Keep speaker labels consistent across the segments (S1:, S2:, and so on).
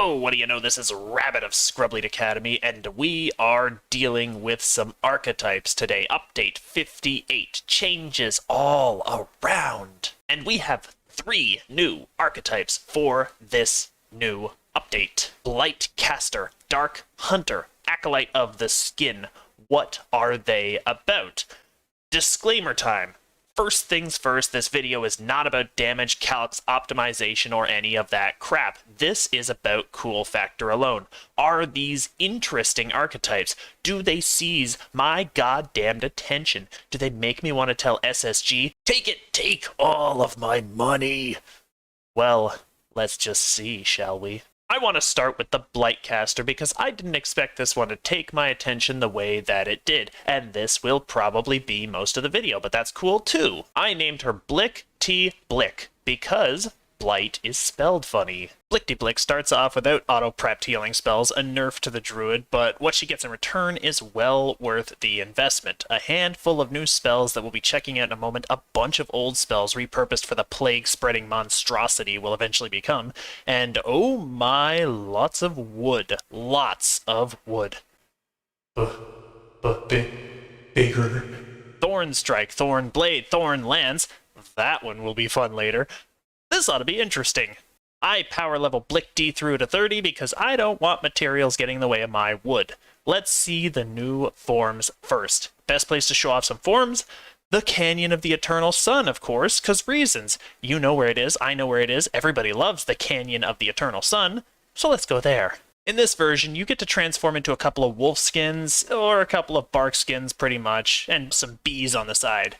S1: Oh, what do you know? This is Rabbit of ScrubLeet Academy, and we are dealing with some archetypes today. Update 58. Changes all around. And we have 3 new archetypes for this new update. Blightcaster, Dark Hunter, Acolyte of the Skin. What are they about? Disclaimer time. First things first, this video is not about damage, calcs, optimization, or any of that crap. This is about cool factor alone. Are these interesting archetypes? Do they seize my goddamned attention? Do they make me want to tell SSG, take all of my money? Well, let's just see, shall we? I want to start with the Blightcaster because I didn't expect this one to take my attention the way that it did, and this will probably be most of the video, but that's cool too. I named her Blick T Blick because Blight is spelled funny. Blick Blick starts off without auto-prepped healing spells, a nerf to the Druid, but what she gets in return is well worth the investment. A handful of new spells that we'll be checking out in a moment, a bunch of old spells repurposed for the plague-spreading monstrosity will eventually become, and oh my, lots of wood. Lots of wood. Bigger. Thorn Strike, Thorn Blade, Thorn Lance. That one will be fun later. This ought to be interesting. I power level Blick D through to 30 because I don't want materials getting in the way of my wood. Let's see the new forms first. Best place to show off some forms? The Canyon of the Eternal Sun, of course, because reasons. You know where it is, I know where it is, everybody loves the Canyon of the Eternal Sun, so let's go there. In this version, you get to transform into a couple of wolf skins, or a couple of bark skins pretty much, and some bees on the side.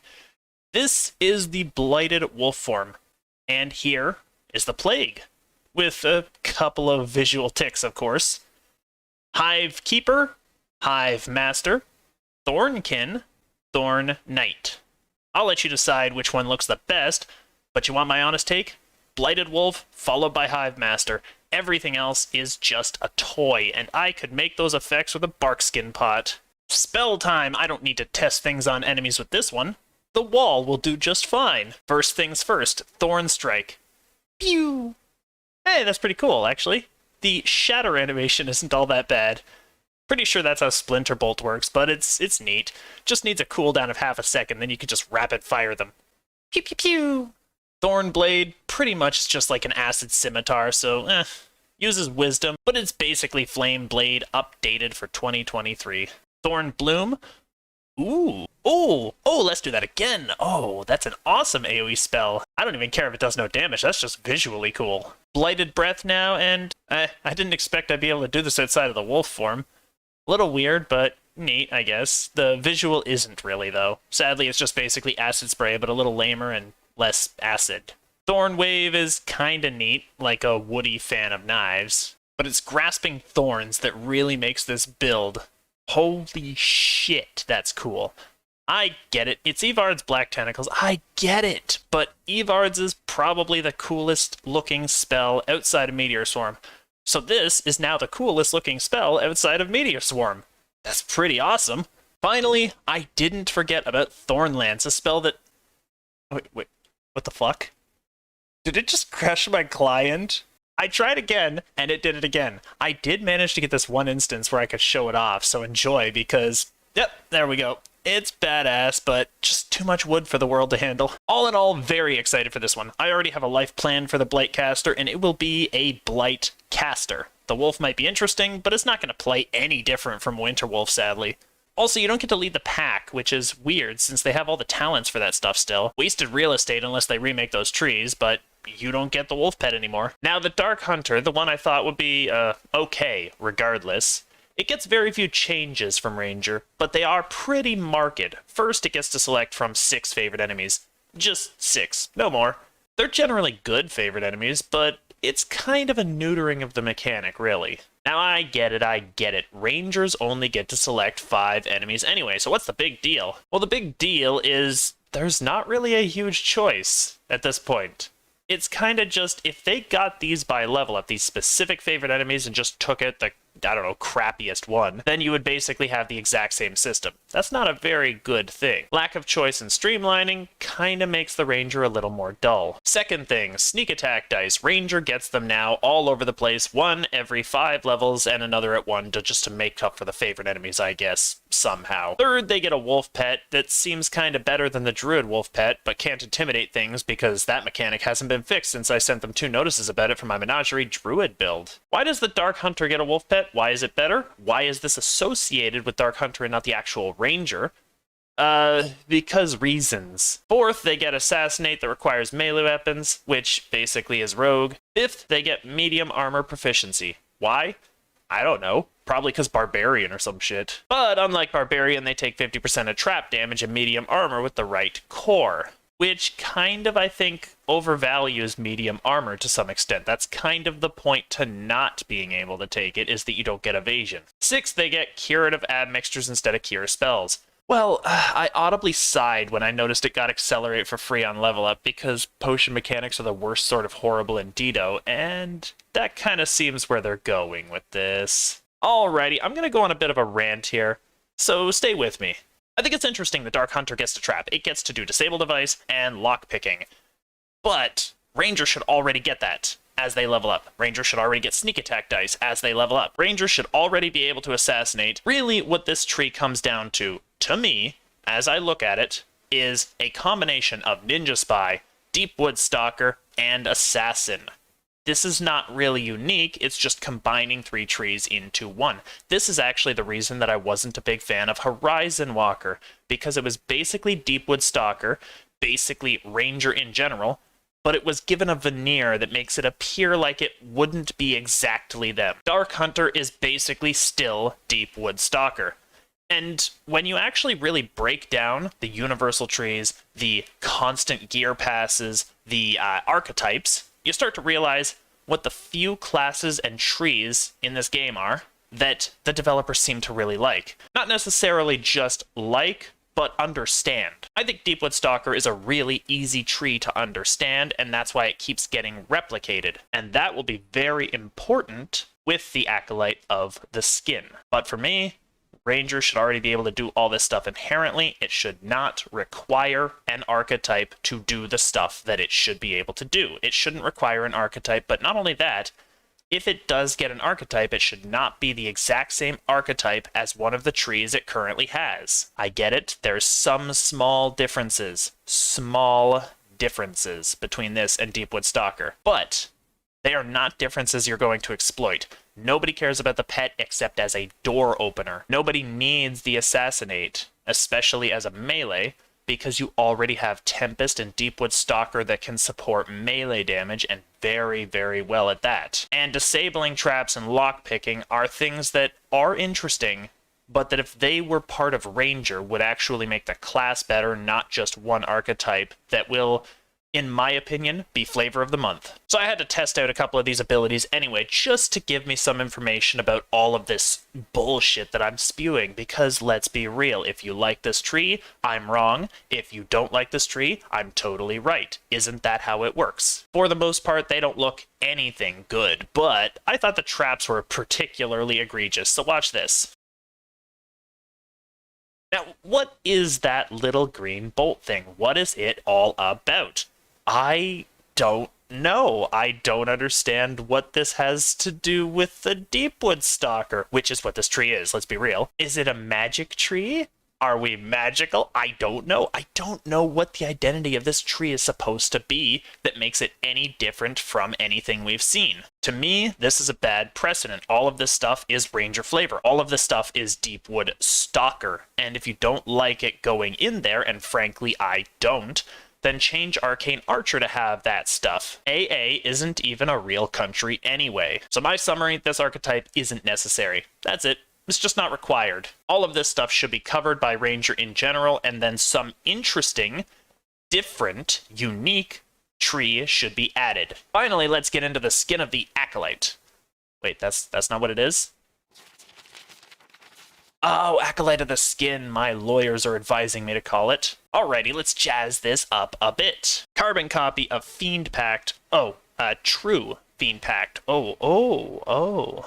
S1: This is the Blighted Wolf form. And here is the Plague, with a couple of visual ticks, of course. Hive Keeper, Hive Master, Thornkin, Thorn Knight. I'll let you decide which one looks the best, but you want my honest take? Blighted Wolf, followed by Hive Master. Everything else is just a toy, and I could make those effects with a bark skin pot. Spell time, I don't need to test things on enemies with this one. The wall will do just fine. First things first, Thorn Strike. Pew! Hey, that's pretty cool, actually. The shatter animation isn't all that bad. Pretty sure that's how Splinter Bolt works, but it's neat. Just needs a cooldown of half a second, then you can just rapid fire them. Pew pew pew! Thorn Blade, pretty much just like an acid scimitar, so uses wisdom, but it's basically Flame Blade updated for 2023. Thorn Bloom. Ooh. Oh, let's do that again. Oh, that's an awesome AoE spell. I don't even care if it does no damage. That's just visually cool. Blighted Breath now, and I didn't expect I'd be able to do this outside of the wolf form. A little weird, but neat, I guess. The visual isn't really, though. Sadly, it's just basically acid spray, but a little lamer and less acid. Thorn Wave is kinda neat, like a Woody fan of knives, but it's grasping thorns that really makes this build. Holy shit, that's cool. I get it. It's Evard's Black Tentacles. I get it. But Evard's is probably the coolest looking spell outside of Meteor Swarm. So this is now the coolest looking spell outside of Meteor Swarm. That's pretty awesome. Finally, I didn't forget about Thorn Lance, a spell that... Wait, what the fuck? Did it just crash my client? I tried again, and it did it again. I did manage to get this one instance where I could show it off, so enjoy, because... Yep, there we go. It's badass, but just too much wood for the world to handle. All in all, very excited for this one. I already have a life plan for the Blightcaster, and it will be a Blightcaster. The wolf might be interesting, but it's not going to play any different from Winterwolf, sadly. Also, you don't get to lead the pack, which is weird, since they have all the talents for that stuff still. Wasted real estate unless they remake those trees, but you don't get the wolf pet anymore. Now, the Dark Hunter, the one I thought would be, okay, regardless. It gets very few changes from Ranger, but they are pretty marked. First, it gets to select from 6 favorite enemies. Just 6, no more. They're generally good favorite enemies, but it's kind of a neutering of the mechanic, really. Now, I get it. Rangers only get to select 5 enemies anyway, so what's the big deal? Well, the big deal is there's not really a huge choice at this point. It's kind of just, if they got these by level up, these specific favorite enemies, and just took it the, I don't know, crappiest one, then you would basically have the exact same system. That's not a very good thing. Lack of choice and streamlining kinda makes the Ranger a little more dull. Second thing, sneak attack dice. Ranger gets them now all over the place, one every 5 levels and another at 1 just to make up for the favorite enemies, I guess, somehow. Third, they get a wolf pet that seems kinda better than the Druid wolf pet, but can't intimidate things because that mechanic hasn't been fixed since I sent them 2 notices about it for my Menagerie Druid build. Why does the Dark Hunter get a wolf pet? Why is it better? Why is this associated with Dark Hunter and not the actual Ranger? Because reasons. Fourth, they get Assassinate that requires melee weapons, which basically is Rogue. Fifth, they get medium armor proficiency. Why? I don't know. Probably because Barbarian or some shit. But unlike Barbarian, they take 50% of trap damage and medium armor with the right core, which kind of, I think, overvalues medium armor to some extent. That's kind of the point to not being able to take it, is that you don't get evasion. Sixth, they get curative admixtures instead of cure spells. Well, I audibly sighed when I noticed it got Accelerate for free on Level Up, because potion mechanics are the worst sort of horrible in DDO, and that kind of seems where they're going with this. Alrighty, I'm going to go on a bit of a rant here, so stay with me. I think it's interesting that Dark Hunter gets to trap. It gets to do Disable Device and lockpicking. But Ranger should already get that as they level up. Ranger should already get sneak attack dice as they level up. Ranger should already be able to assassinate. Really, what this tree comes down to me, as I look at it, is a combination of Ninja Spy, Deepwood Stalker, and Assassin. This is not really unique, it's just combining 3 trees into 1. This is actually the reason that I wasn't a big fan of Horizon Walker, because it was basically Deepwood Stalker, basically Ranger in general, but it was given a veneer that makes it appear like it wouldn't be exactly them. Dark Hunter is basically still Deepwood Stalker. And when you actually really break down the universal trees, the constant gear passes, the archetypes, you start to realize what the few classes and trees in this game are that the developers seem to really like. Not necessarily just like, but understand. I think Deepwood Stalker is a really easy tree to understand, and that's why it keeps getting replicated. And that will be very important with the Acolyte of the Skin. But for me, Ranger should already be able to do all this stuff inherently. It should not require an archetype to do the stuff that it should be able to do. It shouldn't require an archetype, but not only that, if it does get an archetype, it should not be the exact same archetype as one of the trees it currently has. I get it, there's some small differences between this and Deepwood Stalker, but they are not differences you're going to exploit. Nobody cares about the pet except as a door opener. Nobody needs the Assassinate, especially as a melee, because you already have Tempest and Deepwood Stalker that can support melee damage, and very, very well at that. And disabling traps and lockpicking are things that are interesting, but that if they were part of Ranger would actually make the class better, not just one archetype that will, in my opinion, be flavor of the month. So I had to test out a couple of these abilities anyway, just to give me some information about all of this bullshit that I'm spewing, because let's be real, if you like this tree, I'm wrong. If you don't like this tree, I'm totally right. Isn't that how it works? For the most part, they don't look anything good, but I thought the traps were particularly egregious, so watch this. Now, what is that little green bolt thing? What is it all about? I don't know. I don't understand what this has to do with the Deepwood Stalker, which is what this tree is, let's be real. Is it a magic tree? Are we magical? I don't know. I don't know what the identity of this tree is supposed to be that makes it any different from anything we've seen. To me, this is a bad precedent. All of this stuff is Ranger flavor. All of this stuff is Deepwood Stalker. And if you don't like it going in there, and frankly I don't, then change Arcane Archer to have that stuff. AA isn't even a real country anyway. So my summary, this archetype isn't necessary. That's it. It's just not required. All of this stuff should be covered by Ranger in general, and then some interesting, different, unique tree should be added. Finally, let's get into the skin of the Acolyte. Wait, that's not what it is? Oh, Acolyte of the Skin, my lawyers are advising me to call it. Alrighty, let's jazz this up a bit. Carbon copy of Fiend Pact. Oh, true Fiend Pact. Oh.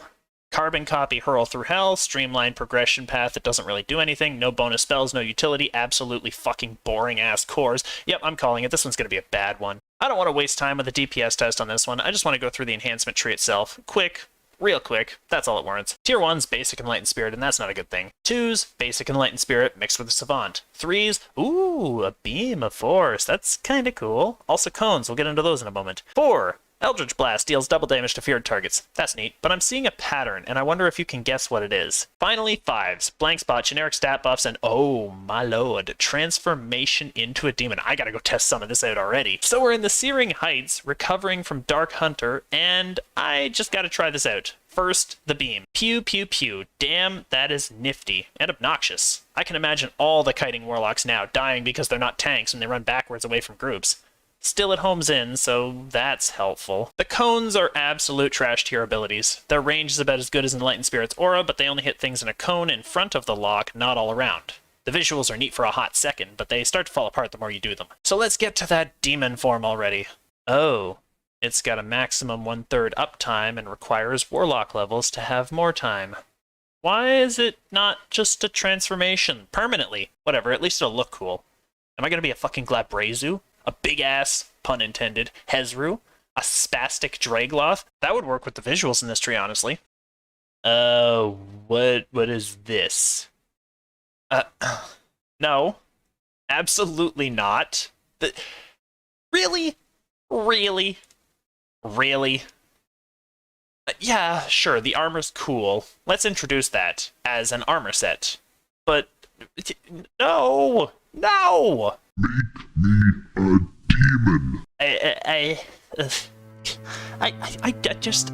S1: Carbon copy, hurl through hell, streamlined progression path that doesn't really do anything, no bonus spells, no utility, absolutely fucking boring ass cores. Yep, I'm calling it. This one's gonna be a bad one. I don't want to waste time with a DPS test on this one. I just want to go through the enhancement tree itself. Quick, real quick, that's all it warrants. Tier 1's Basic Enlightened Spirit, and that's not a good thing. 2's Basic Enlightened Spirit mixed with a Savant. 3's, ooh, a Beam of Force. That's kinda cool. Also cones, we'll get into those in a moment. 4, Eldritch Blast deals double damage to feared targets. That's neat, but I'm seeing a pattern, and I wonder if you can guess what it is. Finally, 5's Blank Spot, generic stat buffs, and oh my lord, transformation into a demon. I gotta go test some of this out already. So we're in the Searing Heights, recovering from Dark Hunter, and I just gotta try this out. First, the beam. Pew, pew, pew. Damn, that is nifty and obnoxious. I can imagine all the kiting warlocks now dying because they're not tanks and they run backwards away from groups. Still it homes in, so that's helpful. The cones are absolute trash tier abilities. Their range is about as good as Enlightened Spirit's aura, but they only hit things in a cone in front of the lock, not all around. The visuals are neat for a hot second, but they start to fall apart the more you do them. So let's get to that demon form already. Oh, it's got a maximum 1/3 uptime and requires Warlock levels to have more time. Why is it not just a transformation permanently? Whatever, at least it'll look cool. Am I gonna be a fucking Glabrazu? A big-ass, pun intended, Hezru? A spastic Dragloth? That would work with the visuals in this tree, honestly. What is this? No. Absolutely not. Really? Really? Really? Yeah, sure, the armor's cool. Let's introduce that as an armor set. But, no! No!
S2: Make me a demon.
S1: I just.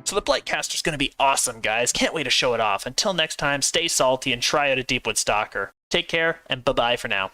S1: So the Blightcaster's gonna be awesome, guys. Can't wait to show it off. Until next time, stay salty and try out a Deepwood Stalker. Take care, and bye-bye for now.